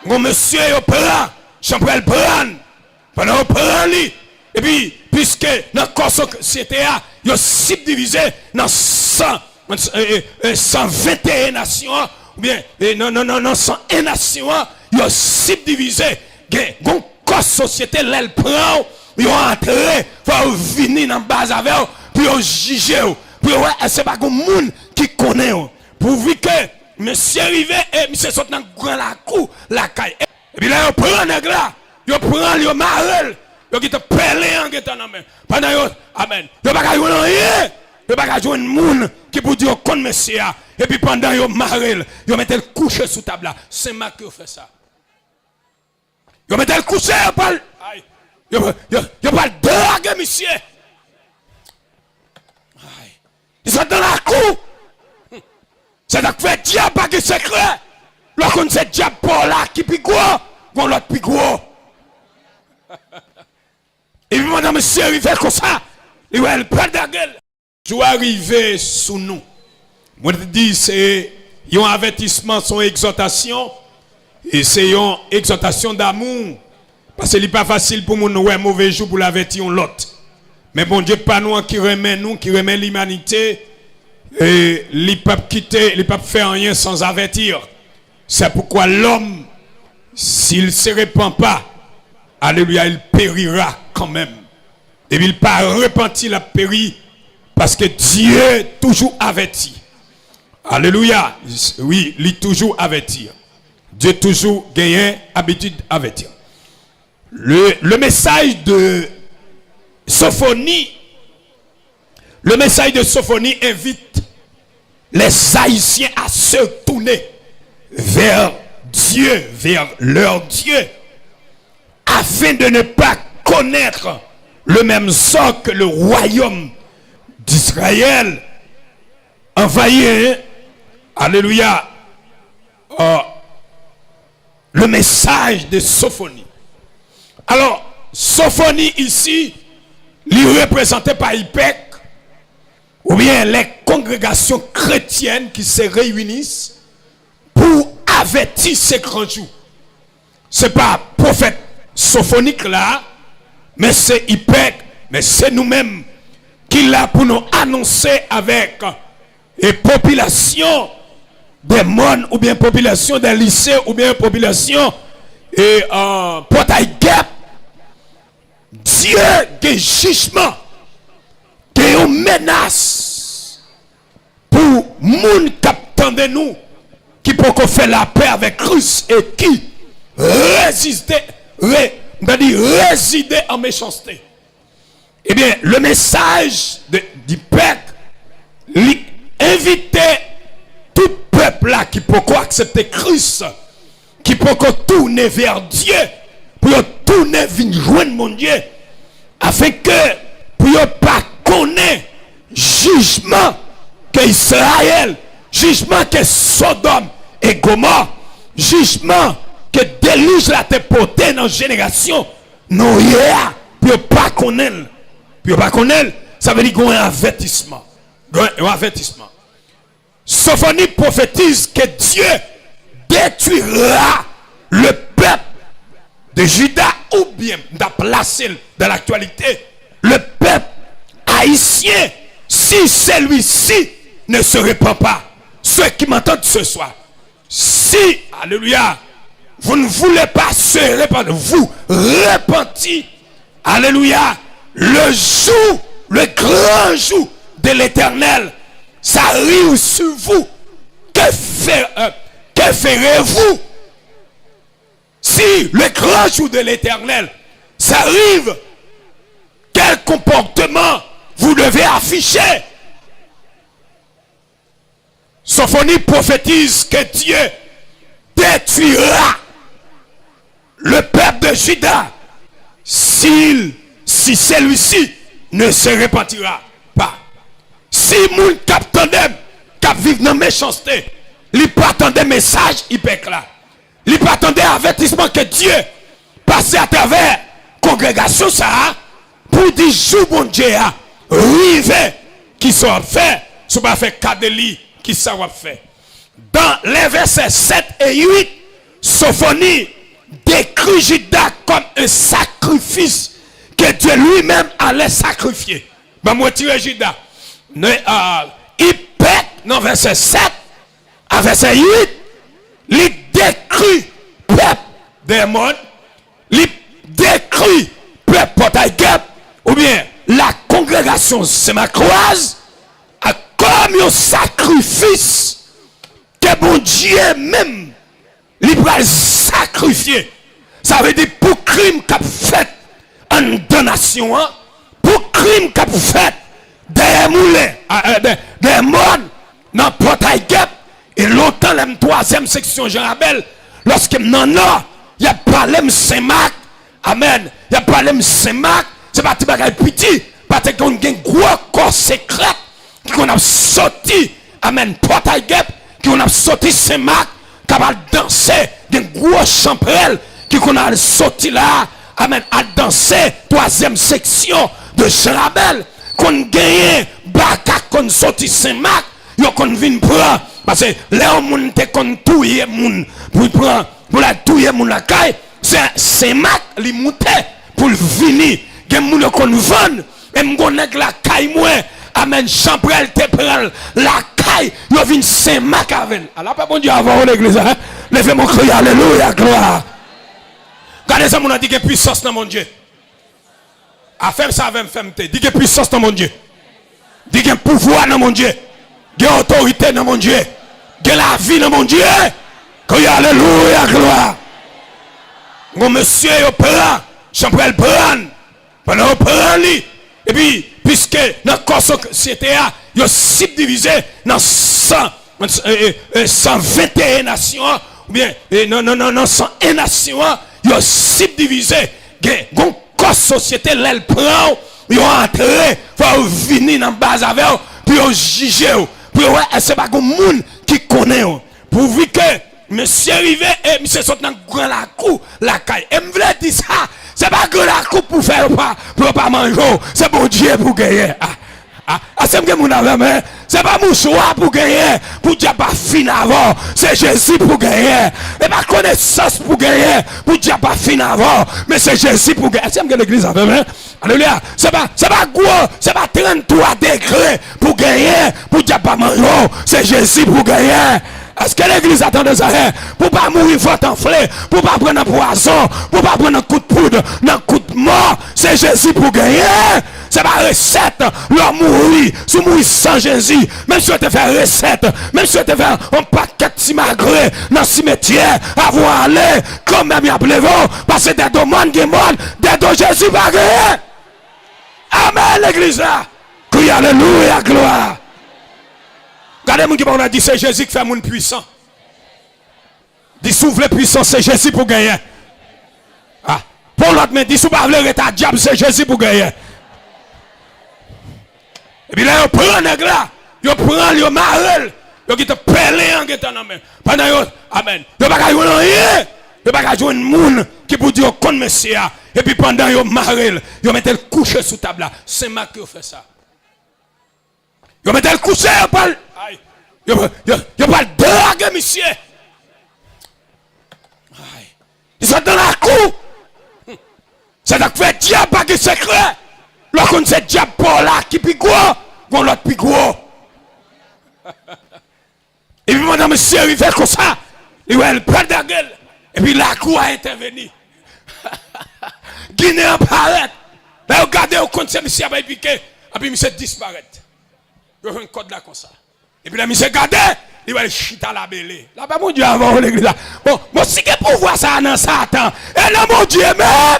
mon monsieur yo prend, chambrel prend, pendant prend lui, et puis puisque dans la société il y a subdivisé dans 121 nations, ou bien non 101 nations, il y a subdivisé, gon la société elle prend, ils ont entré, faut venir dans base avec pour juger, pour c'est pas un monde qui connaît, pourvu que monsieur arrivé et monsieur saute dans la cour, la caille. Et puis là, il prend un nègre là, il prend, il marre, il te pelé en guetant dans main. Pendant yo, amen. Il pas jouer rien. Il pas jouer un monde qui pour dire qu'on monsieur et puis pendant yo marre, il mettait le coucher sous table là. C'est moi qui fait ça. Il mettait le coucher, il parle. Il parle drague monsieur. Ils sont dans la cour. C'est donc fait diable pas que secret. Lorsqu'on sait diable pour là qui pique quoi, on l'autre pique quoi. Et puis madame monsieur arrivé comme ça, il va le prendre la gueule. Je vais arriver sous nous. Moi je dis c'est un avertissement, son exhortation et c'est une exhortation d'amour parce que c'est pas facile pour nous ouais mauvais jour pour l'avertir l'autre. Mais bon Dieu pas nous qui remet l'humanité. Et les peuples quitter, les peuples faire rien sans avertir. C'est pourquoi l'homme, s'il ne se répand pas, alléluia, il périra quand même. Et il pas repenti, la péri, parce que Dieu est toujours averti. Alléluia, oui, il est toujours averti. Dieu toujours gagné habitude d'avertir. Le message de Sophonie, invite les Haïtiens à se tourner vers Dieu, vers leur Dieu, afin de ne pas connaître le même sort que le royaume d'Israël envahi. Alléluia. Le message de Sophonie. Alors, Sophonie ici, il est représenté par Ipek, ou bien les congrégations chrétiennes qui se réunissent pour avertir ces grands jours. Ce n'est pas prophète sophonique là, mais c'est Ipek, mais c'est nous-mêmes qui l'a pour nous annoncer avec les populations des mondes, ou bien population des lycées, ou bien population et portail gap. Dieu des jugements, des menaces pour moun captant de nous qui peut faire la paix avec Christ et qui résister en méchanceté. Eh bien, le message du peuple inviter tout peuple là qui peut accepter Christ, qui peut tourner vers Dieu, pour tourner vers joindre mon Dieu, afin que pour ne pas connaître jugement que Israël, jugement que Sodome et Gomorrhe, jugement que déluge la te portée dans la génération, non, pour ne pas connaître. Pour ne pas connaître, ça veut dire qu'il y a un avertissement. Un avertissement. Sophonie prophétise que Dieu détruira le peuple de Juda, ou bien de placer dans l'actualité le peuple haïtien, si celui-ci ne se répand pas. Ceux qui m'entendent ce soir, si, alléluia, vous ne voulez pas se répandre, vous repentez, alléluia, le jour, le grand jour de l'Éternel, ça arrive sur vous. Que ferez-vous si le grand jour de l'Éternel s'arrive? Quel comportement vous devez afficher? Sophonie prophétise que Dieu détruira le peuple de Juda si celui-ci ne se repentira pas. Si moun kap tandem, kap vive dans méchanceté, li pas attendre message hyper là. Li pas attendre avertissement que Dieu passe à travers congrégation ça pour dire jour bon Dieu a rivé qui soit fait, soit pas fait cadeli qui ça va faire. Dans les versets 7 et 8, Sophonie décrit Judas comme un sacrifice que Dieu lui-même allait sacrifier. Ben, moi, tirer Judas. Il pète dans verset 7 à verset 8. Il décrit peuple des mondes. Il décrit peuple Potaïgep. Ou bien la congrégation Sémacroise comme un sacrifice que bon Dieu même il va sacrifier. Ça veut dire pour crime qu'a fait en donation, pour crime qu'a fait des moulins, des modes dans Potaïgep. Et longtemps, la troisième section Jean Rabel, lorsque non, il y a parlé de Saint-Marc, amen, il y a parlé de Saint-Marc, c'est pas tout bagage petit, parce qu'on a un gros corps secret qu'on a sorti, amen, Potaïgep, qu'on a sorti Saint-Marc, qui va danser, un gros champrel, qu'on a sorti là, amen, à danser, troisième section de Jean Rabel, qu'on gagne, baka qu'on sorti Saint-Marc, yo qu'on vient prendre, parce que là, on te qu'on touye moun, pour prendre, pour la touye moun la caille, c'est Mac, li monte, pour venir, gen moun qu'on vend, même qu'on nèg la caille moins, amen, chambrel te prend, la caille, yo vin Saint-Mac avec. Alors, pas bon Dieu avant l'église, hein? Levez mon cri, alléluia, gloire. Regardez ça, mon a dit que puissance dans mon Dieu. A faire ça avec femme, dit que puissance dans mon Dieu. Dit que pouvoir dans mon Dieu. Dit autorité dans mon Dieu. Dit la vie dans mon Dieu. Cri, alléluia, gloire. Mon monsieur, il prend, chambrel prend. Pendant qu'il prend lui. Et puis, puisque dans la société, il y a subdivisé dans 121 nations, ou bien, non, 101 nations, il y a subdivisé. Donc, la société, elle prend, ils ont entré, il faut venir dans la base avec eux, puis ils juger. Puis, c'est pas un monde qui connaît. Pour voir que monsieur arrivé et monsieur saute dans la cour, la caille. Et me voulait dire ça, c'est pas que la cour pour faire pas manger, c'est bon Dieu pour gagner. C'est que mon avait, c'est pas mon choix pour gagner, pour dire pas fin avant, c'est Jésus pour gagner. Et pas connaissance pour gagner, pour dire pas fin avant, mais c'est Jésus pour gagner. C'est que l'église avait, alléluia. C'est pas gros, c'est pas 33 degrés pour gagner, pour dire pas manger, c'est Jésus pour gagner. Est-ce que l'église attend de ça? Pour pas mourir fort enflé, pour pas prendre un poison, pour pas prendre un coup de poudre, un coup de mort, c'est Jésus pour gagner. C'est pas recette, leur mourir, si mourir sans Jésus, même si tu fais recette, même si tu fais un paquet de simagré dans le cimetière, avant aller, comme même appelez-vous, parce que des demandes qui montent, des deux Jésus va gagner. Amen, l'église là. Crie alléluia, gloire. Regardez-moi qui m'a dit, c'est Jésus qui fait mon puissant. Dit, souffle puissant, c'est Jésus pour gagner. Ah. Pour l'autre, mais dit, si vous ne voulez pas diable, c'est Jésus pour gagner. Et puis là, il prend un là, il prend, il marre, il te pelé en guetant en main. Pendant que, amen. Il ne va pas jouer rien. Il ne va pas jouer un monde qui peut dire qu'on Messie. Et puis pendant qu'il marre, il met le coucher sous table là. C'est Marc qui fait ça. Il met le coucher, il parle. Il parle de monsieur. Ils sont dans la cour. C'est donc fait diable pas de secret. Lorsqu'on sait diable pour là qui pique gros, on l'autre pique gros. Et puis madame monsieur il fait comme ça. Il va prendre la gueule. Et puis la cour a intervenu. Guinée apparaît. Là regardez au compte monsieur va piquer. Et puis monsieur disparaît. Il y a un code là comme ça. Et puis là monsieur regardez. Il va chita la belée. Là pas mon Dieu avant l'église là. Bon, moi si que pour voir ça dans Satan. Et là mon Dieu même.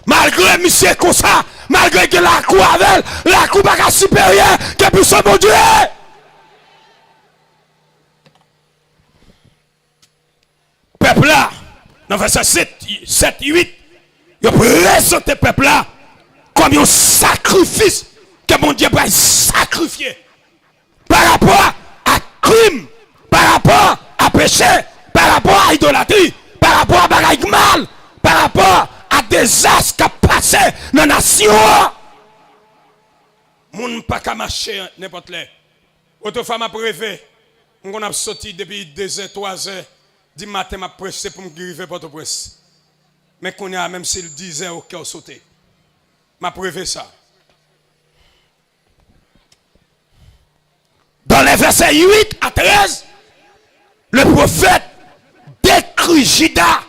Malgré monsieur comme ça, malgré que la cour avec, la cour pas supérieure que puissant mon Dieu. Peuple là, dans verset 7, 8, il présenté peuple là comme un sacrifice que mon Dieu va sacrifier. Par rapport à crime, par rapport à péché, par rapport à idolâtrie, par rapport à bagaille mal, par rapport à désastre qui a passé dans la nation. Moun pas qu'à marcher n'importe où. Autrefois, ma préfet, on a sorti depuis 2 heures, 3 heures, Dis matin, m'a pressé pour me guérir Port-au-Prince. Mais qu'on a même s'il disait au cœur sauté. M'a prévu ça. Dans les versets 8 à 13, le prophète décrit Judas,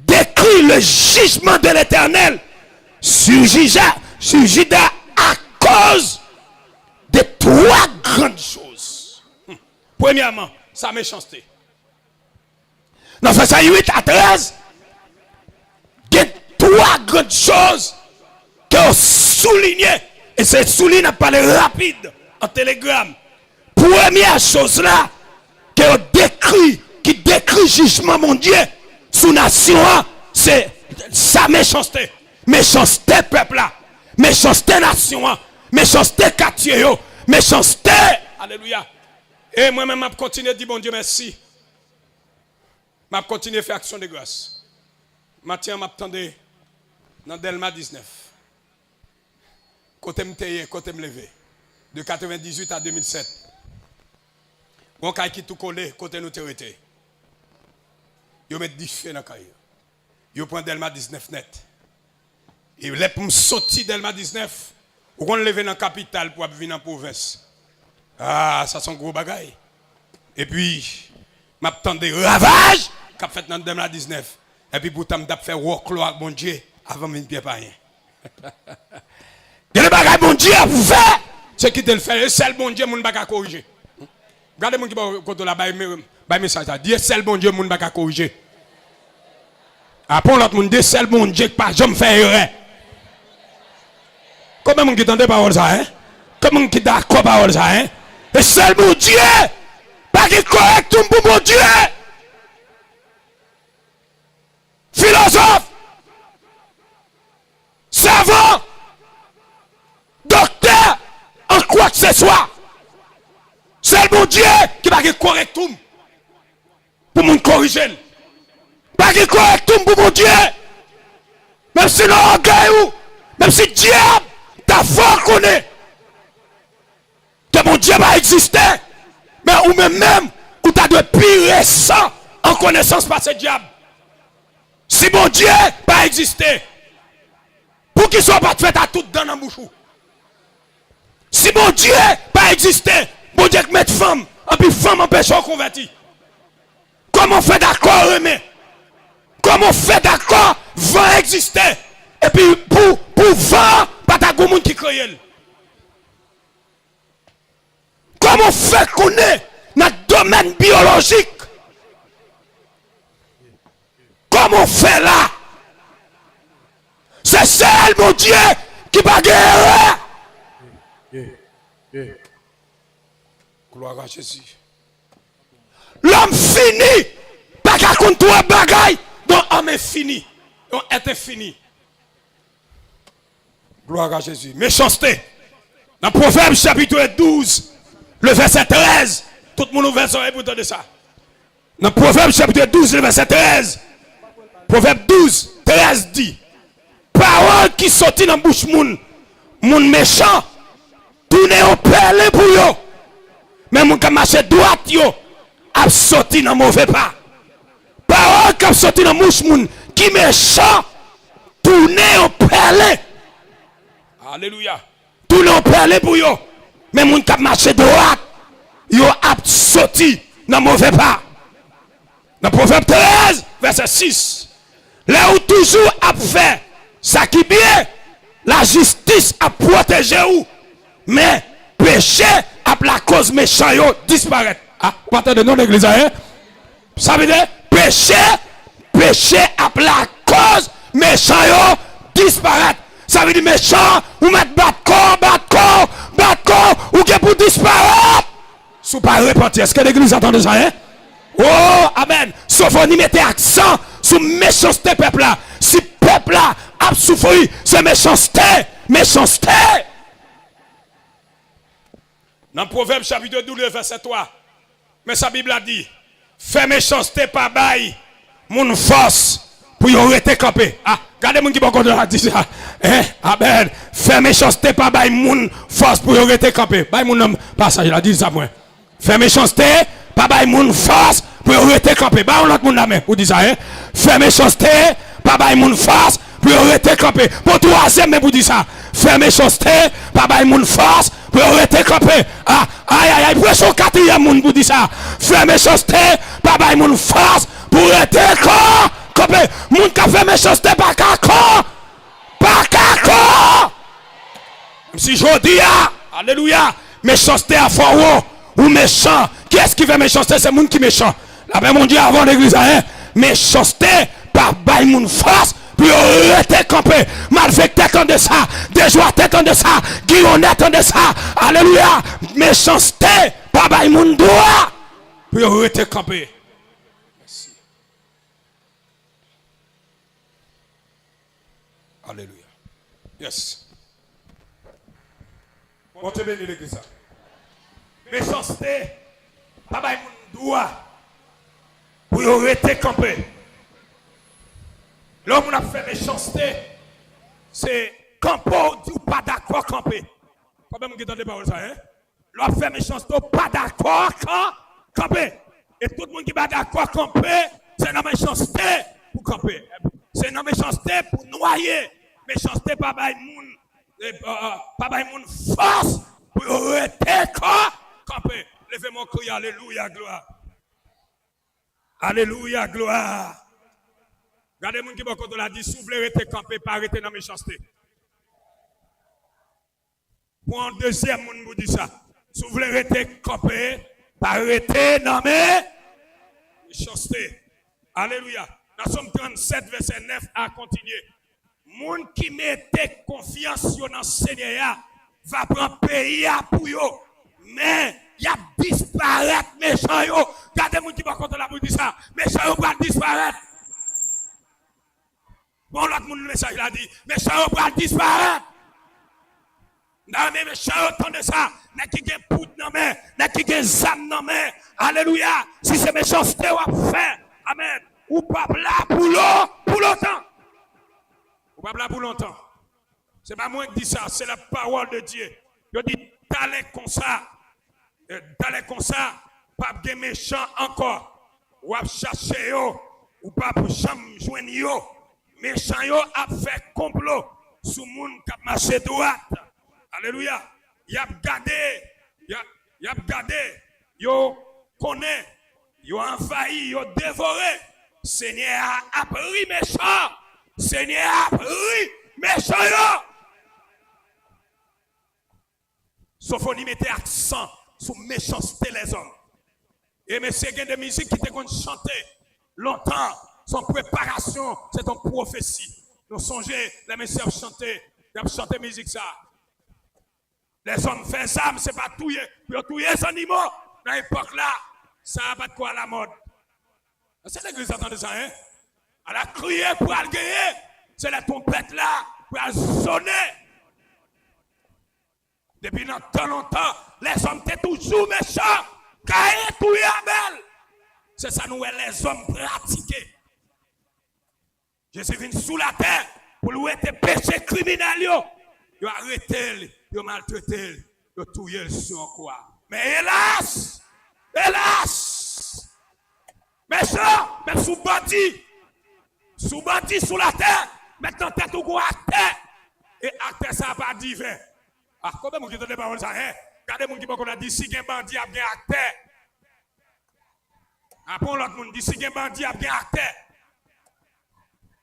décrit le jugement de l'Éternel sur Judas à cause de trois grandes choses. Premièrement, sa méchanceté. Dans verset 8 à 13, il y a trois grandes choses qu'on souligne. Et c'est souligné à parler rapide en télégramme. Première chose là, qui décrit jugement mon Dieu sous nation, c'est sa méchanceté. Méchanceté peuple là. Méchanceté nation. Méchanceté quartier. Méchanceté. Alléluia. Et moi-même, je continue à dire bon Dieu merci. Je continue à faire action de grâce. Maintenant, je m'attendais dans Delma 19. Côté me taillé, côté me levé. De 98 à 2007. Mon caille qui tout collé, côté nous t'arrêté. Yo met 10 feux dans la caille. Yo prend Delma 19 net. Et là pour me sortir Delma 19, ou qu'on lever dans la capitale pour venir dans la province. Ah, ça sont gros bagailles. Et puis, m'attendais ravage qu'a fait dans Delma 19. Et puis pour t'am faire workload avec mon Dieu avant de venir pas rien. Il y a des bagages bon Dieu à vous faire. C'est qui te le fait. C'est bon Dieu, mon baga corriger. Regardez mon qui va contre la bail message. Dieu c'est bon Dieu, mon baga corriger. Après l'autre monde, Dieu c'est bon Dieu pas jamais faire erreur. Comment mon qui entend parole ça hein? Comment qui d'accord parole ça hein? Et c'est bon Dieu. Pas qui correct pour mon Dieu. Philosophe. Savant. Docteur, en quoi que ce soit, c'est le bon Dieu qui va faire correctum pour mon corriger. Pas de correctum pour mon Dieu. Même si l'orgueil ou, même si diable, ta foi connaît que mon Dieu va exister, mais ou même, ou tu as de pire récent en connaissance par ce diable. Si mon Dieu va exister, pour qu'il soit pas fait à tout dans la bouche. Si mon Dieu pas existé, mon Dieu met femme, et puis femme empêche de convertir. Comment on fait d'accord, mais comment on fait d'accord, va exister, et puis pour vent, pas ta goumon qui crée. Comment on fait qu'on est dans le domaine biologique? Comment on fait là? C'est seul mon Dieu qui va guérir. Gloire à Jésus. L'homme fini. Pas qu'à compte toi bagaille. Donc l'homme est fini. Donc est fini. Gloire à Jésus. Méchanceté. Dans Proverbe chapitre 12, le verset 13. Tout le monde ouvert son œil pour entendre ça. Dans Proverbe chapitre 12, le verset 13. Proverbe 12, 13 dit. Parole qui sortit dans la bouche moun méchant. Tourner au perle pour yo. Mais mon qui marche droite yo a sorti dans mauvais pas. Parole qui a sorti dans bouche moun qui méchant. Tourner au perle. Alléluia. Tourner au perle pour yo. Mais mon qui marche droite yo a sorti dans mauvais pas. Dans Proverbe 13 verset 6. Là où toujours a fait ça qui bien, la justice a protégé ou. Mais péché à la cause méchant yo disparaît. Ah, vous partez de nom de l'église hein? Ça veut dire péché à la cause méchant yo disparaît. Ça veut dire méchant ou mettre battre corps ou que pour disparaître. Sous pas repentir. Est-ce que l'église entend ça hein? Oh, amen. Sauf on y mettait accent sur méchanceté peuple là. Si peuple là a souffert, c'est méchanceté. Dans Proverbe chapitre 12, verset 3. Mais sa Bible a dit, fais méchanceté pas bail, mon force pour y arrêter campé. Ah, regardez mon qui va continuer dire ça. Hein? Amen. Fais méchanceté pas bail, mon force pour y arrêter campé. Bail mon homme passage, il a dit ça moi. Fais méchanceté pas bail moun force pour rester campé. Bah on l'autre monde la main, vous dites ça hein. Faire méchanceté, pas bail moun force pour rester campé. Pour troisième mais vous dites ça. Faire méchanceté, pas bail moun force pour rester campé. Ah aïe aïe aïe, pour son quatrième monde vous dites ça. Faire méchanceté, pas bail moun force pour rester campé. Moun qui fait méchanceté pas caca. Pas caca. Si je dis alléluia, méchanceté à fort ou méchant. Qui est-ce qui fait méchanceté? C'est moun qui méchant. La même mon Dieu avant l'église hein. Méchanceté par bail moun force pour rester campé. Malfecté quand de ça, déjoité quand de ça, guillonnette quand de ça. Alléluia, méchanceté par bail moun droit pour rester campé. Merci. Alléluia. Yes. Bon, tu bénis l'église. Méchanceté, pas bail moun droit pour rester campé. L'homme a fait méchanceté, c'est camper ou pas d'accord camper. Pas même qui entend pas ça, hein? L'homme fait méchanceté, pas d'accord camper. Et tout le monde qui va d'accord camper, c'est une méchanceté pour camper. C'est une méchanceté pour noyer. Méchanceté, pas bail moun force pour rester camper. Levez mon cri, alléluia, gloire. Alléluia, gloire. Regardez les gens qui vont la dit, si vous voulez rester campé, pas arrêter dans la méchanceté. Pour un deuxième monde vous dit ça. Si vous voulez rester campé, pas arrêter dans la méchanceté. Alléluia. Dans Somme 37, verset 9 à continuer. Monde qui mette confiance dans le Seigneur va prendre pays pour eux. Mais il y a disparaître méchant yo. Regardez les gens qui vont contre la bouche dit ça. Méchant yo va disparaître. Bon, l'autre monde, le message, il a dit, méchant va disparaître. Non, mais méchant, autant de ça, n'a qui gagne poudre dans main, n'a qui gagne zam dans main. Alléluia. Si c'est méchanceté, on va faire. Amen. Ou pas là pour longtemps. Ou pas là pour longtemps. C'est pas moi qui dis ça, c'est la parole de Dieu. Je dis, t'allez comme ça, pas de méchant encore. Ou à chercher yo, ou pas pour jamais joindre yo. Méchant yo a fait complot sous moun qui a marché droite. Alléluia. Y a gardé, yo connaît, yo envahi, yo dévoré. Seigneur a pris méchant. Seigneur a pris méchant yo. Sophonie mettait accent sur méchanceté les hommes. Et monsieur il y a des musiques qui te chanter longtemps. Son préparation, c'est une prophétie. Nous songez, les messieurs chanter, ils ont chanté musique ça. Les hommes font ça, mais ce n'est pas touiller. Pour touiller les animaux, dans l'époque là, ça n'a pas de quoi à la mode. C'est l'église qui entend ça, hein? Elle a crié pour aller gagner. C'est la trompette là, pour aller sonner. Depuis longtemps, les hommes étaient toujours méchants. Caïn, touiller Abel. C'est ça, nous, les hommes pratiqués. Jésus vient sous la terre pour lui être péché criminel. Il a arrêté, il a maltraité, il a tué sur quoi. Mais hélas, méchant, même sous bandit sous la terre, maintenant tête au à terre. Et à terre, ça n'a pas divin. Ah, comment vous dites pas ça, hein? Regardez mon qui a dit si un bandit a bien à terre. Après l'autre monde dit si un bandit a bien à terre.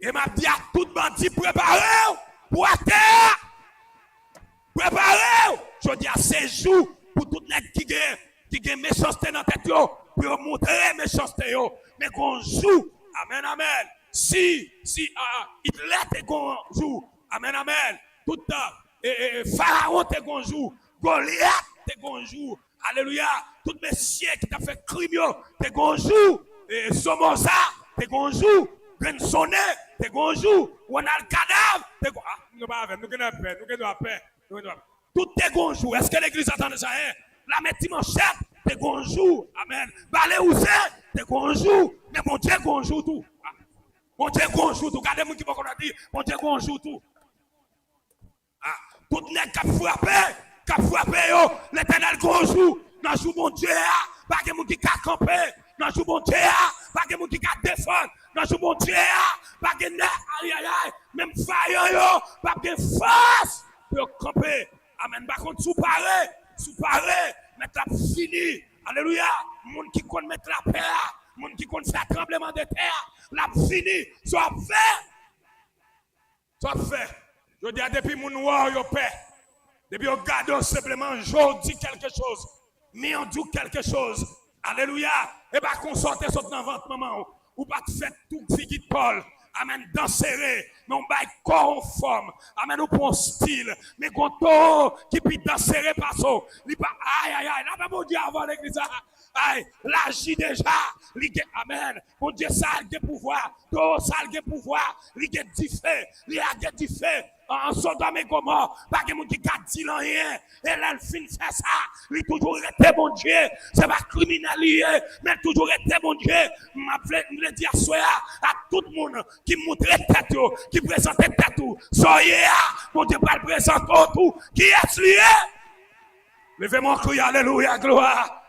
Et m'a dit à tout bandit préparez-vous pour la terre. Préparez-vous. Je dis à ces jours pour tout le monde qui a méchanceté dans la tête, pour montrer méchanceté. Mais qu'on joue. Amen, amen. Si Hitler te qu'on joue. Amen, amen. Tout le temps. Pharaon te qu'on joue. Goliath te qu'on joue. Alléluia. Tout messieurs qui t'a fait crime, te qu'on joue. Somoza te qu'on joue. Grensonné, t'es gonjou, ou on a le cadavre, t'es gonjou. Ah, nous pas avec, nous avons paix. Tout t'es gonjou. Est-ce que l'église attend ça, hein? La métier manchette, t'es gonjou. Amen. Balé ou c'est, t'es gonjou. Mais mon Dieu gonjou tout. Mon Dieu gonjou tout. Regardez-moi qui va qu'on a dit, mon Dieu gonjou tout. Ah, tout n'est qu'à frapper, yo. L'éternel gonjou. Dans jour bon Dieu, pas de monde qui a campé. Dans jour bon Dieu, pas de monde qui a défendre. Dans jour bon Dieu, pas de aïe aïe aïe, même faillant yo, pas de force pour camper. Amen. Par contre, sous paré, mettre la fini. Alléluia. Monde qui compte mettre la paix, monde qui compte faire tremblement de terre, la fini, soit fait. Je dis depuis mon noir, yo paix. Depuis on garde simplement, je dis quelque chose. Mais on dit quelque chose. Alléluia. Et bien qu'on sorte dans le ventre, maman. Ou pas de faire tout figure de Paul. Amen, danser, mais on va conforme. Amen, ou pour style. Mais quand on qui peut danser, pas ça. Aïe, aïe, aïe, là, mon Dieu, avant l'église. Aïe, l'agit déjà. Amen. Mon Dieu, ça a le pouvoir. Tout ça a le pouvoir. Il a du feu. Il a du feu. En Sodome et Gomorrhe, pas de monde qui a dit rien. Et là, le fin fait ça. Il toujours été bon Dieu. C'est pas criminel, mais toujours été bon Dieu. Je veux dire à tout le monde qui montre tête, qui présente tête, soyez là. Mon Dieu, pas le présenter tout. Qui est lié? Levez-moi un cri, alléluia, gloire.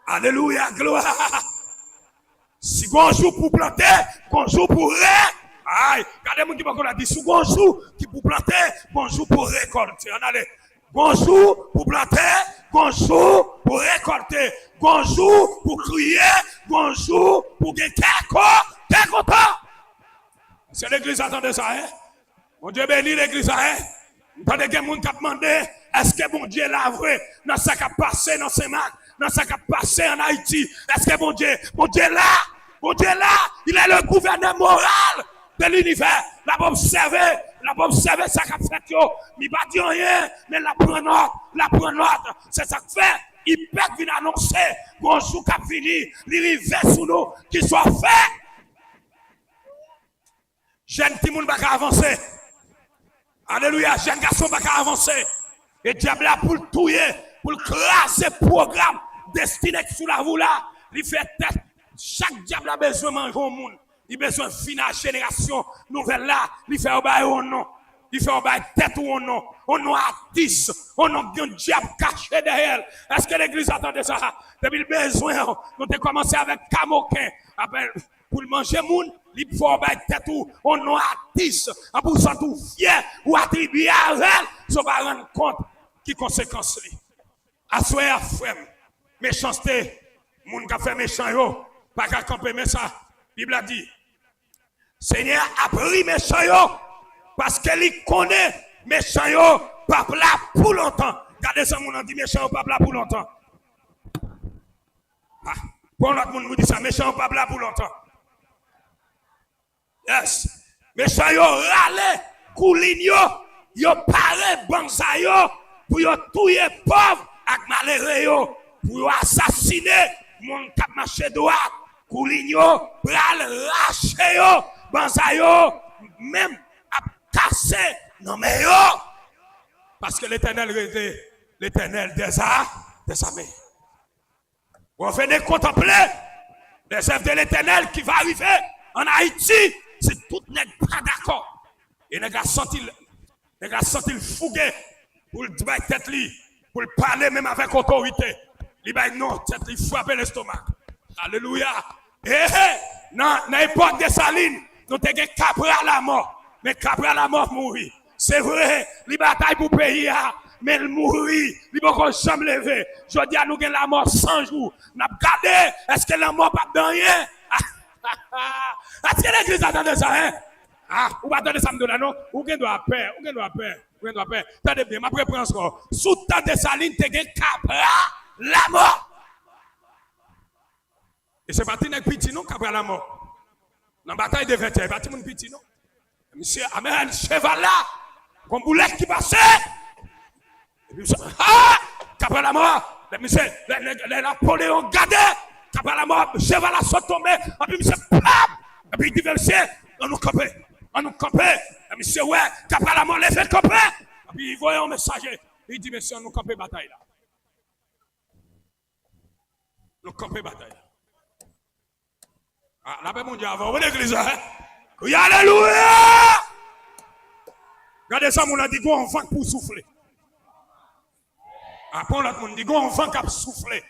Alléluia, gloire. Si on joue pour planter, on joue pour aïe, regardez-moi qui m'a dit, si on joue qui pour planter, on joue pour récolter. On allez. On joue pour planter, on joue pour récolter, on joue pour crier, on joue pour gagner quelque content. C'est l'église attendait ça, hein? Mon Dieu bénit l'église, hein? Pas de gens qui demandé, est-ce que mon Dieu l'a vrai dans ce qui a passé dans ces marques, dans ce qui a passé en Haïti? Est-ce que mon Dieu là, il est le gouverneur moral de l'univers. La observer ça qu'a fait yo. Il pas dire rien, mais la prendre note, c'est ça que fait. Il peut venir annoncer qu'on joue cap fini, il rive sous nous, qu'il soit fait. Jeune petit monde va avancer. Alléluia, jeune garçon va avancer. Et diable là pour le touiller, pour le craser programme destiné sous la voie là, il fait tête. Chaque diable a besoin de manger au monde. Il a besoin de finir la génération nouvelle là. Il fait au nom. Il fait au tête ou au nom. On nom artiste. On nom un diable caché derrière. Est-ce que l'église attendait ça? Depuis le besoin, nous avons commencé avec Camoquin. Pour le manger moun, il faut au tête ou on nom artiste. Pour ça tout fier ou attribuer à elle. Ça va rendre compte qui conséquence li. Assoyer à frère. Méchanceté. Moun qui fait méchant yo. Pas qu'à camper mais ça. Bible a dit. Seigneur a pris méchant yo parce qu'il connaît méchant yo pas là pour longtemps. Regardez ça, mon dit méchant yo pas là pour longtemps. Ah, pour l'autre monde nous dit ça, méchant yo pas là pour longtemps. Yes. Méchant yo râle, coulin yo paré banza yo pour yo tuer pauvre ak malheureux yo, pour yo assassiner mon cap marché droit, coulin yo pral racher yo. Banzayo, même à casser, non mais yo, parce que l'éternel des armées. On venez contempler les œuvres de l'éternel qui va arriver en Haïti, c'est tout n'est pas d'accord. Et les gars sont-ils fougués pour le dire tête li, pour le parler même avec autorité. Il va non, tête li frapper l'estomac. Alléluia. Non, n'importe des salines. Nous avons capé à la mort. Mais capé à la mort mourir. C'est vrai, les batailles pour le pays, mais le mourir, il ne peut jamais lever. Je dis à nous que la mort 100 jours. Nous avons regardé, est-ce que la mort pas de rien? Est-ce que l'église attend ça, hein? Ah, ou pas attendre ça, non? Ou qu'on doit peur, ou qu'on doit peur. Attendez bien, ma préférence, sous tant de salines, tu as capé à la mort. Et c'est parti avec petit, non, capé à la mort. Dans la bataille de 20 ans, bâti mon petit, non? Monsieur, amen, cheval là, comme boulette qui passait. Et puis, capé à la mort. Monsieur, les Napoléon gardé, capé à la mort, cheval là, sont tombés. Et puis, monsieur, pap. Et puis, il dit, monsieur, on nous campe. Et monsieur, ouais, capé à la mort, les fait camper. Et puis, il voit un messager. Il dit, monsieur, on nous campe bataille là. Nous campe bataille là. Ah, là, mon Dieu, avant, vous l'église, hein? Oui, alléluia! Regardez ça, mon a dit, on va pour souffler. Après, l'autre monde dit, on vent qui a soufflé.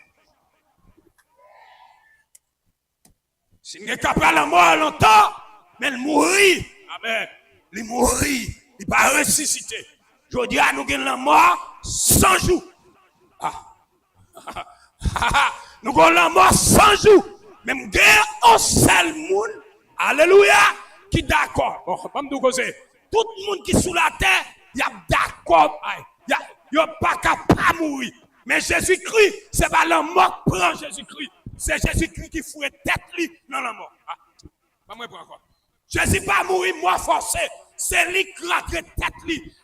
Si nous sommes capables de mort longtemps, mais il mourit. Amen. Il mourit. Il ne va pas ressusciter. Je dis à nous que la mort 100 jours. Nous avons la mort 100 jours. Même un seul monde, alléluia, qui est d'accord. Bon, tout le monde qui est sous la terre, il y a d'accord. Il n'y a pas capable de mourir. Mais Jésus-Christ, ce n'est pas la mort qui prend Jésus-Christ. C'est Jésus-Christ qui fouet tête dans la mort. Pas moi pour encore. Jésus pas mourir mort forcé. C'est lui qui a tête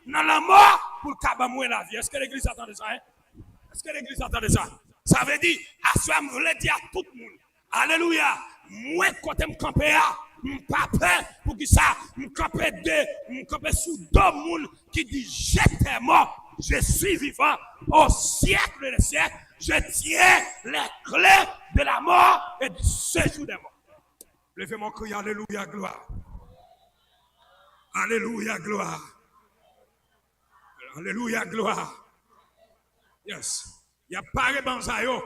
dans la mort pour qu'il mourir la vie. Est-ce que l'église attend de ça? Est-ce que l'église attend de ça? Ça veut dire, à ce moment, je voulais dire à tout le monde. Alléluia. Moi, quand je me campe, je ne suis pas peur pour que ça, je me campe sous deux personnes qui disent j'étais mort, je suis vivant au siècle des siècles, je tiens les clés de la mort et du séjour des morts. Levez mon cri, alléluia, gloire. Alléluia, gloire. Alléluia, gloire. Yes. Il y a pas de banzayo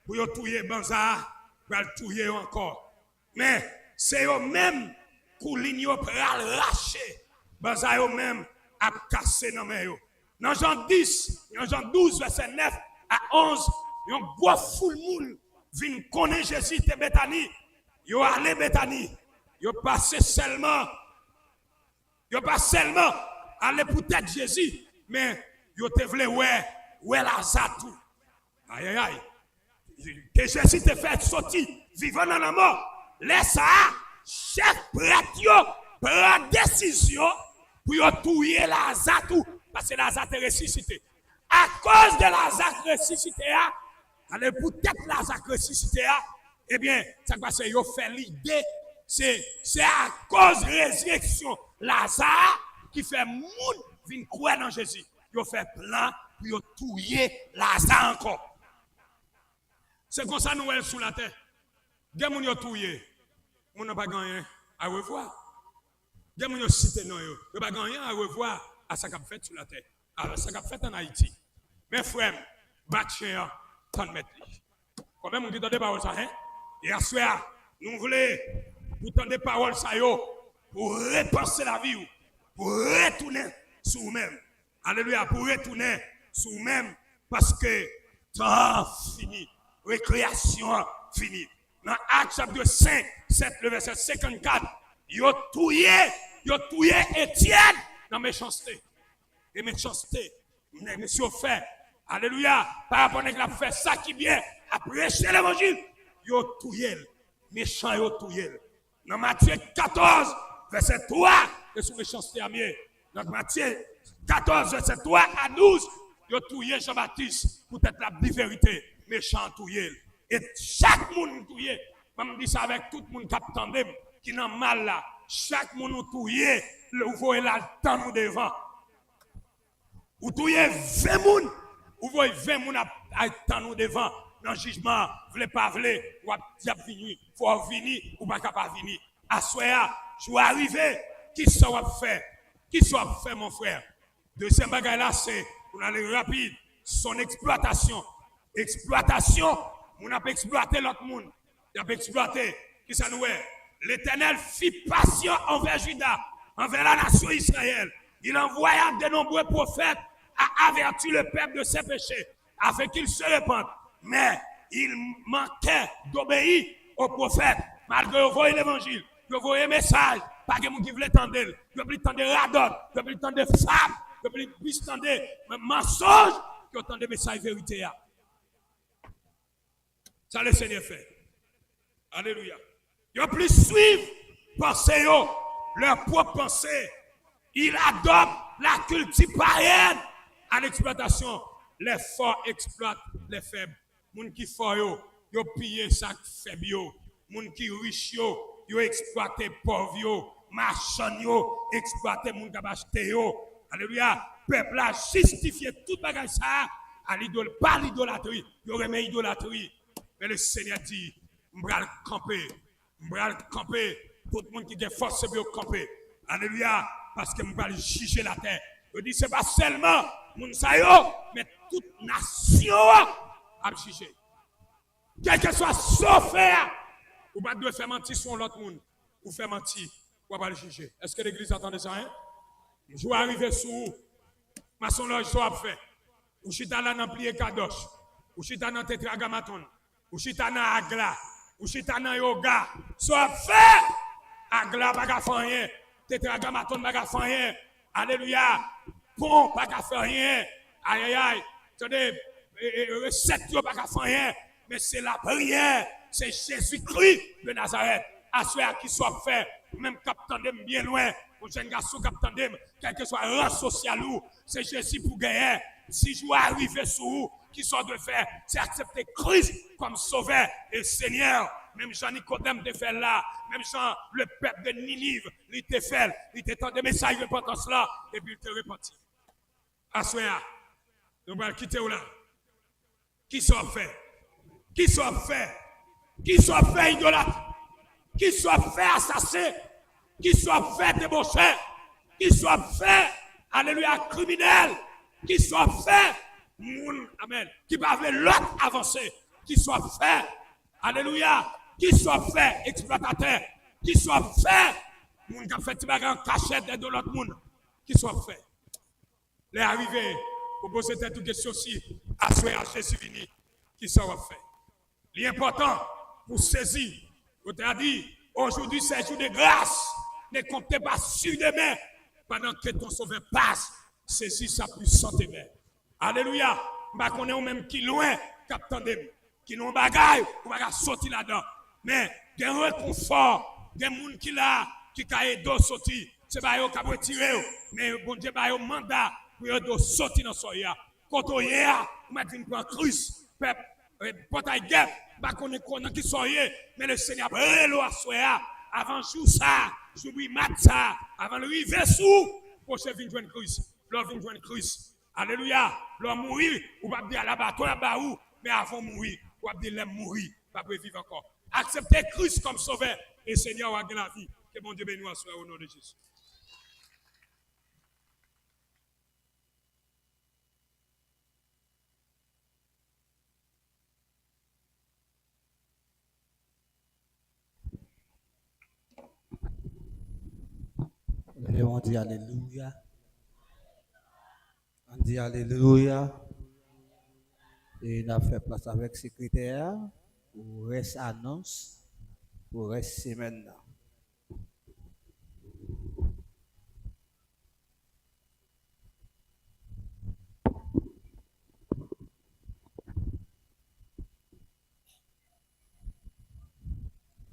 pour y tuer banza, pour le tuer encore. Mais c'est eux même qui l'ignorent pour lâcher. Banzayo même a cassé dans mes yo. Dans Jean 10, dans Jean 12, verset 9 à 11, il y a un gros foule moun vient connaître Jésus de Bethanie. Ils sont allés Bethanie. Ils ont passé seulement. Ils ont pas seulement allé peut-être Jésus, mais ils ont voulu ouais Lazare tout. Aïe aïe aïe. Que Jésus te fait sortir vivant dans la mort. Laisse ça, chef prêtre prend décision pour tuer Lazare tout. Parce que Lazare est ressuscité. À cause de Lazare ressuscité, allez peut-être Lazare ressuscité, eh bien, ça passe, ils ont fait l'idée, c'est à cause de la résurrection Lazare qui fait moun vin croire dans Jésus. Ils ont fait plan pour tuer Lazare encore. C'est comme ça nous sommes sous la terre. Des gens ont tué, nous n'avons pas gagné à revoir. Des gens ont cité non, nous n'avons pas gagné à revoir à ce qu'on fait sur la terre, à ce qu'on fait en Haïti. Mes frères, bâtir, tant de mètres. Combien de gens ont dit des paroles ça, hein? Et à ce soir, nous voulons, pour tant des paroles ça, pour repenser la vie, pour retourner sur nous-mêmes. Alléluia, pour retourner sur nous-mêmes, parce que temps fini, récréation fini. Dans Actes chapitre 5, 7, le verset 54, ils ont tué Étienne dans méchanceté. Et méchanceté, monsieur fait, alléluia, par rapport à la fait ça qui vient à prêcher l'évangile, ils ont tué, méchant, ils ont tué. Dans Matthieu 14, verset 3, et sous méchanceté à mieux. Dans Matthieu 14, verset 3 à 12, ils ont tué Jean-Baptiste pour être la vérité, méchant tué. Et chaque monde tué, je me dis ça avec tout le monde qui attendait, qui n'a mal là, chaque monde tué, vous voyez là le temps nous devant. Vous tuez 20 personnes, vous voyez 20 personnes à temps nous devant. Dans le jugement, vous ne voulez pas venir, ou venir, il faut venir, ou pas capable venir. À ce soir, je vais arriver, qui soit fait? Qui soit fait, mon frère? Deuxième bagaille là, c'est, pour aller rapide, son exploitation. Exploitation, on a exploité l'autre monde. On a exploité, qui ça nous est? L'Éternel fit patient envers Juda, envers la nation Israël. Il envoya de nombreux prophètes à avertir le peuple de ses péchés, afin qu'il se répande. Mais il manquait d'obéir aux prophètes, malgré qu'ils voyaient l'évangile, qu'ils voyaient le message, pas que gens qui voulaient entendre, ils voulaient entendre radon, ils voulaient entendre femme, ils voulaient entendre mensonge, qu'ils entendent le message vérité. Ça le Seigneur fait. Alléluia. Ils ont plus suivre pensée, leur propre pensée. Ils adoptent la culture païenne à l'exploitation. Les forts exploitent les faibles. Les gens qui sont forts, ils ont pillé chaque faible. Les gens qui sont riches, ils ont exploité les pauvres. Les marchands, ils ont exploité les gens qui ont acheté. Alléluia. Le peuple a justifié tout bagage ça à l'idolâtrie, pas l'idolâtrie. Ils ont remis l'idolâtrie. Mais le Seigneur dit, je vais camper. Tout le monde qui a force de camper. Alléluia. Parce que je vais juger la terre. Je dis, ce n'est pas seulement mon sayo, mais toute nation a chiché. Quel que soit saufé, ou pas de faire mentir sur l'autre monde, ou faire mentir, ou pas le chicher. Est-ce que l'église entendait ça, hein? Je vais arriver sous maçon loge soit fait. Ou chita là dans plié kadosh. Ou chita dans tétragrammaton. Ou chita dans agla. Ou chita dans yoga. Soit fait. Agla pas qu'à faire rien. Tétragrammaton pas qu'à faire rien. Alléluia. Pont pas qu'à faire rien. Aïe aïe aïe. Attendez, recette pas qu'à faire rien. Mais c'est la prière. C'est Jésus-Christ de Nazareth. À ceux qui soit fait. Même capitaine bien loin. Pour jeune garçon capitaine, quel que soit le rang social, c'est Jésus pour gagner. Si je dois arriver sur vous, qui sont de faire, c'est accepter Christ comme sauveur et Seigneur. Même Jean-Nicodème te fait là, même Jean, le peuple de Ninive, il te fait, il te tend des messages de repentance là, et puis il te repentit. Assoya, nous allons quitter là. Qui soit fait, qui soit fait, qui soit fait idolâtre, qui soit fait assassin, qui soit fait débauché, qui soit fait, alléluia, criminel, qui soit fait, amen, qui va avec l'autre avancé, qui soit fait, alléluia, qui soit fait, exploitateur, qui soit fait, moun qui a fait en cachette de l'autre monde, qui soit fait. Les arrivés, pour poser cette question aussi, à ce à Jésus vini, qui sera fait. L'important pour saisir, vous avez dit, aujourd'hui c'est jour de grâce. Ne comptez pas sur demain pendant que ton sauveur passe. Saisis sa puissante main. Alléluia. Je connais même qui loin, capitaine, qui n'ont bagaille, ou va sortir là-dedans. Mais il y a un réconfort, il y a des gens qui là, qui a aidé à sortir. C'est pas eux qui ont retiré, mais bon Dieu a un mandat pour aider à sortir dans ce soya. Quand on y est, on va dire qu'on Christ, peuple, bataille guerre, je connais qu'on a qui soyez, mais le Seigneur a rélo à soya. Avant jour ça, j'oublie mat ça, avant le river sous, pour se venir joindre Christ. L'homme vient joindre Christ. Alléluia. L'homme mourir, ou pas dire à l'abattoir là-bas où, mais avant mourir, ou pas dire l'homme mourir, pas pour vivre encore. Acceptez Christ comme sauveur et Seigneur a gagné la vie. Que mon Dieu bénisse soit au nom de Jésus. Et on dit Alléluia. On dit Alléluia. Et on a fait place avec le secrétaire pour reste annonce, pour reste semaine.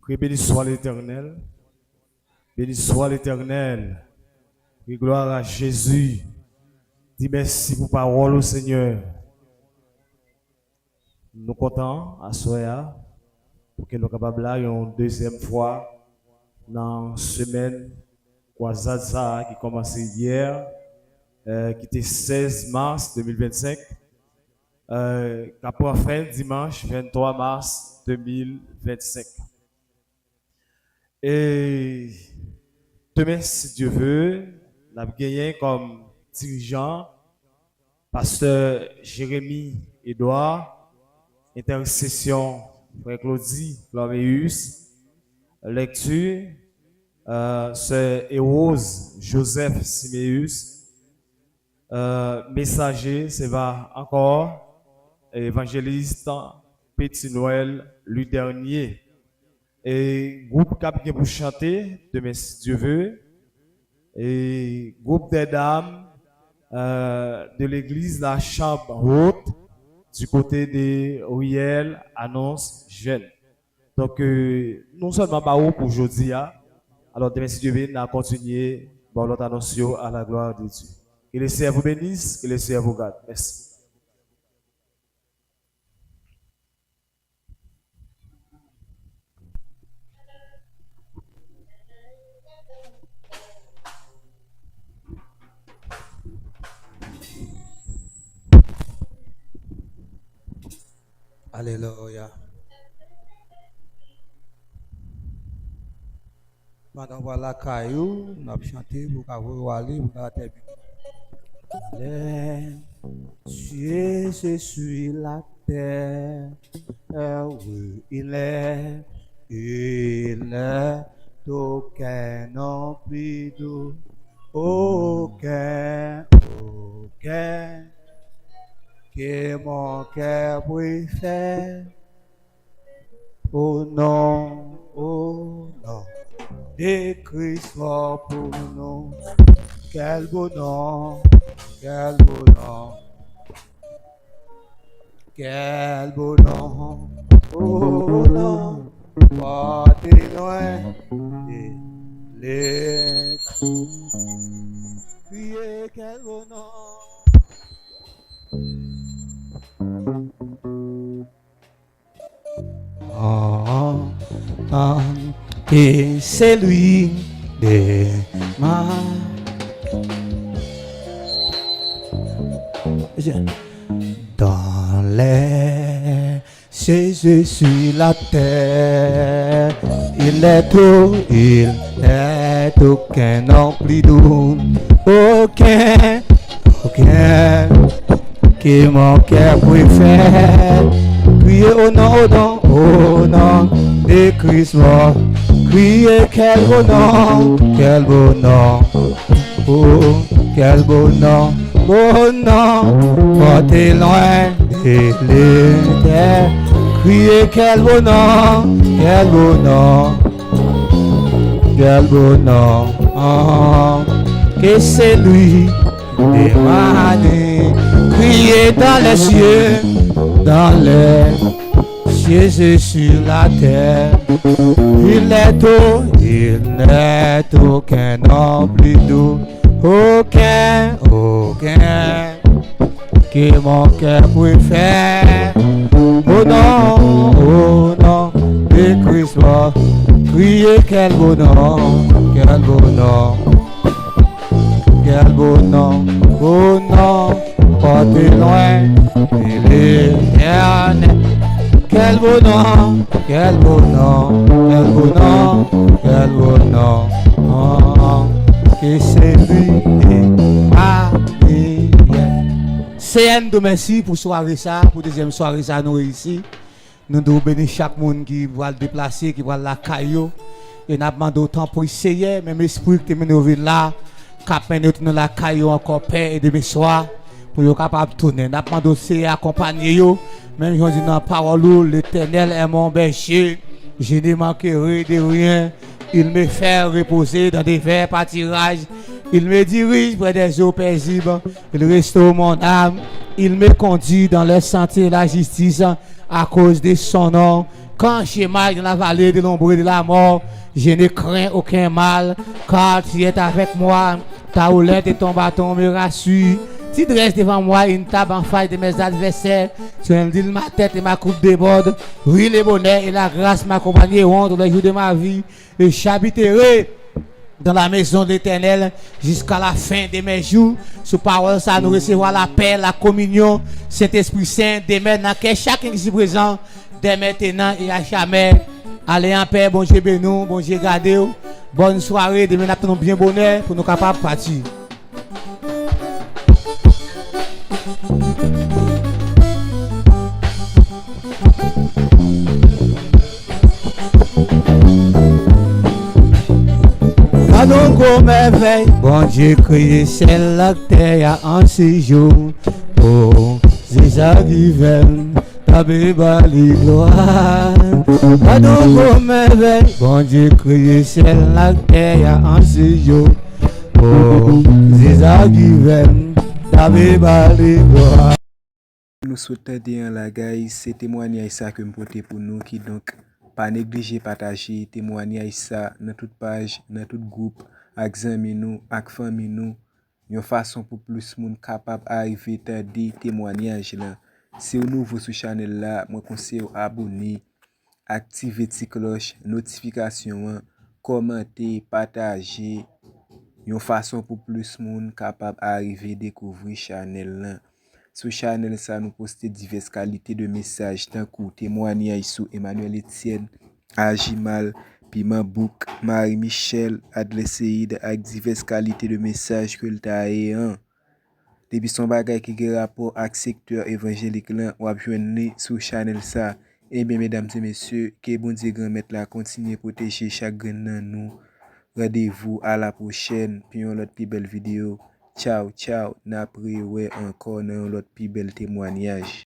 Que béni soit l'Éternel. Béni soit l'Éternel. Et gloire à Jésus. Dis merci pour parole au Seigneur. Nous comptons à Soya pour que nous soyons capables là une deuxième fois dans la semaine Kwazaza qui commençait hier, qui était 16 mars 2025, qui a fin dimanche 23 mars 2025. Et demain, si Dieu veut, nous avons gagné comme dirigeant pasteur Jérémy Edouard, intercession frère Claudie Floréus, lecture sœur Rose Joseph Siméus, messager, c'est va encore évangéliste Petit Noël lui dernier. Et groupe cap qui pour chanter demain si Dieu veut, et groupe des dames de l'église La Chambre Haute du côté de Riel annonce jeune. Donc non seulement par pour aujourd'hui, alors demain si Dieu veut, nous continuer dans l'autre annonce à la gloire de Dieu. Que le Seigneur vous bénisse, que le Seigneur vous garde. Merci. Alléluia. Pendant voilà caillou, nous avons chanté pour qu'avoir aller pour la terre. Les cieux se sur la terre, oui, il est aucun non plus doux, aucun, aucun, que mon cœur préfère, au nom, de Christ mort pour nous, quel beau nom, quel beau nom. Quel beau nom, oh non, porté loin et les crier quel beau nom. Et c'est lui de ma. Dans les cieux sur la terre, il est aucun non plus doux, aucun qui mon cœur préfère. Criez au nom de Christ mort. Criez quel beau nom, oh, quel beau nom, portez loin de l'éther. Criez quel beau nom, que c'est lui démané. Criez dans les cieux et sur la terre. Il n'est aucun nom plus doux, aucun que mon cœur préfère. Oh non, de Christ mort. Criez quel beau nom, oh non, portez loin de l'éternel. Quel beau nom, que c'est lui et c'est un de merci pour soirée ça, pour deuxième soirée ça nous ici. Nous devons bénir chaque monde qui va le déplacer, qui va la caillou. Et nous demandons autant pour essayer, même esprit qui te mène là, qui mène dans la caillou encore paix et demain soir, pour être capable de tourner. Nous demandons aussi accompagner yo. Même si on dit dans la parole, l'Éternel est mon berger, je ne manquerai de rien. Il me fait reposer dans des verts pâtirages. Il me dirige près des eaux paisibles. Il restaure mon âme. Il me conduit dans le sentier de la justice à cause de son nom. Quand je marche dans la vallée de l'ombre de la mort, je ne crains aucun mal, car tu es avec moi. Ta houlette et ton bâton me rassurent. Tu dresses devant moi une table en face de mes adversaires. Tu indiques ma tête et ma coupe déborde. Oui, le bonheur et la grâce m'accompagneront dans les jours de ma vie. Et j'habiterai dans la maison de l'Éternel jusqu'à la fin de mes jours. Sous parole, ça nous recevra la paix, la communion, Saint-Esprit Saint, dès maintenant, que chacun ici présent, dès maintenant et à jamais. Allez en paix, bon Dieu bénou, bon Dieu gardez. Bonne soirée, demain nous bien bonheur pour nous capables de partir. Pardon qu'on m'éveille, bon Dieu créé c'est la terre en séjour. Oh, c'est ça qui vient, ta bébali gloire. Pardon qu'on m'éveille, bon Dieu créé c'est la terre en séjour. Oh, c'est ça qui vient, ta bébali gloire. Nous souhaitons dire la guys, c'est témoignage ça que me porter pour nous qui donc pas négliger partager témoignage ça dans toute page, dans tout groupe, avec amis nous, avec famille nous, une façon pour plus monde capable arriver à des témoignages là. Si vous nouveau sur channel là, moi conseille abonner, activer la cloche, notification, commenter, partager, une façon pour plus monde capable arriver découvrir channel là. Sur channel ça nous poster diverses qualités de messages tant que témoignages sur Emmanuel Etienne, Ajimal, Piment Bouk, Marie-Michel, Adleseid avec diverses qualités de messages que le taille. Depi son bagay ki gen rapport ak sektor evanjelik lan, wap jwen ni sou chanel sa. Mesdames et messieurs, que bon Dieu grand maître la continue protéger chaque grain nan nous. Rendez-vous à la prochaine, puis on l'autre plus belle vidéo. Ciao, ciao, n'a pris ouais encore dans l'autre plus bel témoignage.